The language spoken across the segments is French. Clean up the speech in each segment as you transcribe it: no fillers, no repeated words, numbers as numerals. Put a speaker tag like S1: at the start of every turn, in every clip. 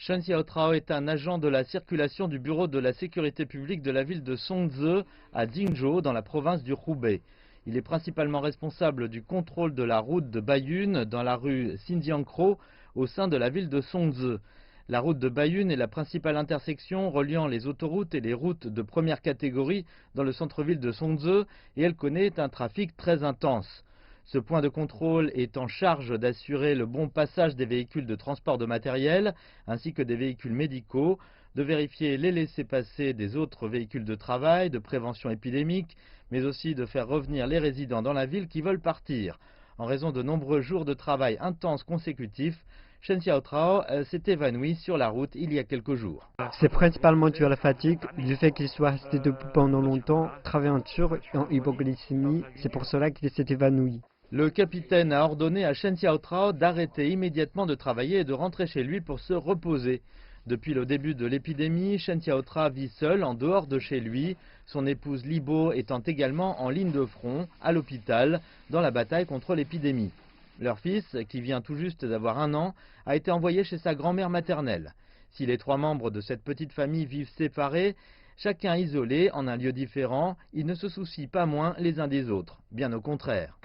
S1: Shen Xiaotrao est un agent de la circulation du bureau de la sécurité publique de la ville de Songzhe à Jingzhou dans la province du Hubei. Il est principalement responsable du contrôle de la route de Baiyun dans la rue Xinjiangkou au sein de la ville de Songzhe. La route de Baiyun est la principale intersection reliant les autoroutes et les routes de première catégorie dans le centre-ville de Songzhe et elle connaît un trafic très intense. Ce point de contrôle est en charge d'assurer le bon passage des véhicules de transport de matériel ainsi que des véhicules médicaux, de vérifier les laissez-passer des autres véhicules de travail, de prévention épidémique, mais aussi de faire revenir les résidents dans la ville qui veulent partir. En raison de nombreux jours de travail intenses consécutifs, Shen Xiaotrao s'est évanoui sur la route il y a quelques jours.
S2: C'est principalement dû à la fatigue, du fait qu'il soit resté debout pendant longtemps, travaillant sur et en hypoglycémie, c'est pour cela qu'il s'est évanoui.
S1: Le capitaine a ordonné à Shen Xiaotrao d'arrêter immédiatement de travailler et de rentrer chez lui pour se reposer. Depuis le début de l'épidémie, Shen Xiaotrao vit seul en dehors de chez lui, son épouse Libo étant également en ligne de front, à l'hôpital, dans la bataille contre l'épidémie. Leur fils, qui vient tout juste d'avoir 1 an, a été envoyé chez sa grand-mère maternelle. Si les 3 membres de cette petite famille vivent séparés, chacun isolé en un lieu différent, ils ne se soucient pas moins les uns des autres, bien au contraire.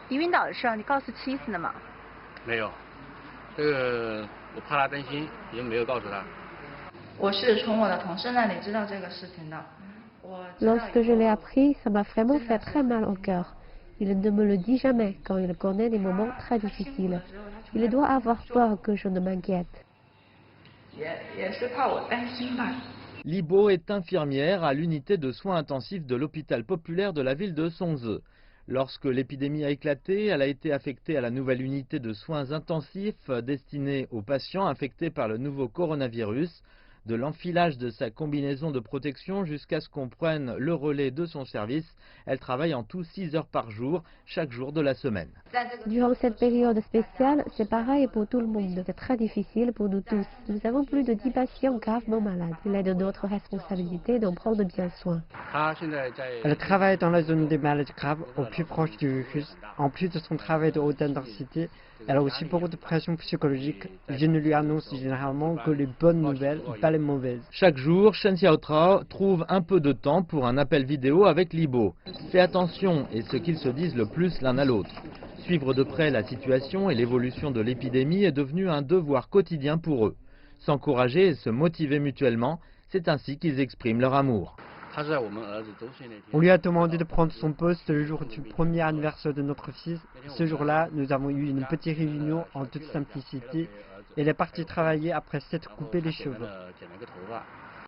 S3: Lorsque je l'ai appris, ça m'a vraiment fait très mal au cœur. Il ne me le dit jamais quand il connaît des moments très difficiles. Il doit avoir peur que je ne m'inquiète.
S1: Libo est infirmière à l'unité de soins intensifs de l'hôpital populaire de la ville de Songzhe. Lorsque l'épidémie a éclaté, elle a été affectée à la nouvelle unité de soins intensifs destinée aux patients infectés par le nouveau coronavirus. De l'enfilage de sa combinaison de protection jusqu'à ce qu'on prenne le relais de son service, elle travaille en tout 6 heures par jour, chaque jour de la semaine.
S3: Durant cette période spéciale, c'est pareil pour tout le monde. C'est très difficile pour nous tous. Nous avons plus de 10 patients gravement malades. Il est de notre responsabilité d'en prendre bien soin.
S2: Elle travaille dans la zone des maladies graves, au plus proche du virus. En plus de son travail de haute intensité, elle a aussi beaucoup de pression psychologique. Je ne lui annonce généralement que les bonnes nouvelles, pas les mauvaises.
S1: Chaque jour, Shen Xiaotrao trouve un peu de temps pour un appel vidéo avec Libo. Fais attention et ce qu'ils se disent le plus l'un à l'autre. Suivre de près la situation et l'évolution de l'épidémie est devenu un devoir quotidien pour eux. S'encourager et se motiver mutuellement, c'est ainsi qu'ils expriment leur amour.
S2: On lui a demandé de prendre son poste le jour du premier anniversaire de notre fils. Ce jour-là, nous avons eu une petite réunion en toute simplicité. Elle est partie travailler après s'être coupé les cheveux.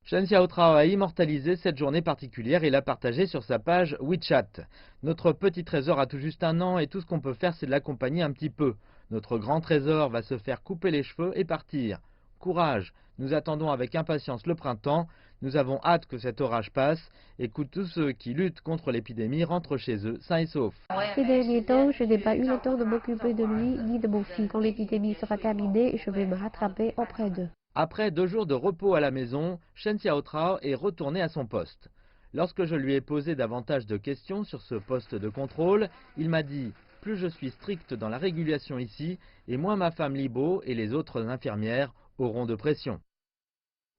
S1: Shen Xiaotrao a immortalisé cette journée particulière et l'a partagée sur sa page WeChat. Notre petit trésor a tout juste 1 an et tout ce qu'on peut faire c'est de l'accompagner un petit peu. Notre grand trésor va se faire couper les cheveux et partir. Courage, nous attendons avec impatience le printemps, nous avons hâte que cet orage passe et que tous ceux qui luttent contre l'épidémie rentrent chez eux sains et saufs.
S3: Ces derniers temps, je n'ai pas eu le temps de m'occuper de lui ni de mon fils. Quand l'épidémie sera terminée, je vais me rattraper auprès d'eux.
S1: Après 2 jours de repos à la maison, Shen Xiaotrao est retourné à son poste. Lorsque je lui ai posé davantage de questions sur ce poste de contrôle, il m'a dit « Plus je suis strict dans la régulation ici, et moins ma femme Libo et les autres infirmières auront de pression ».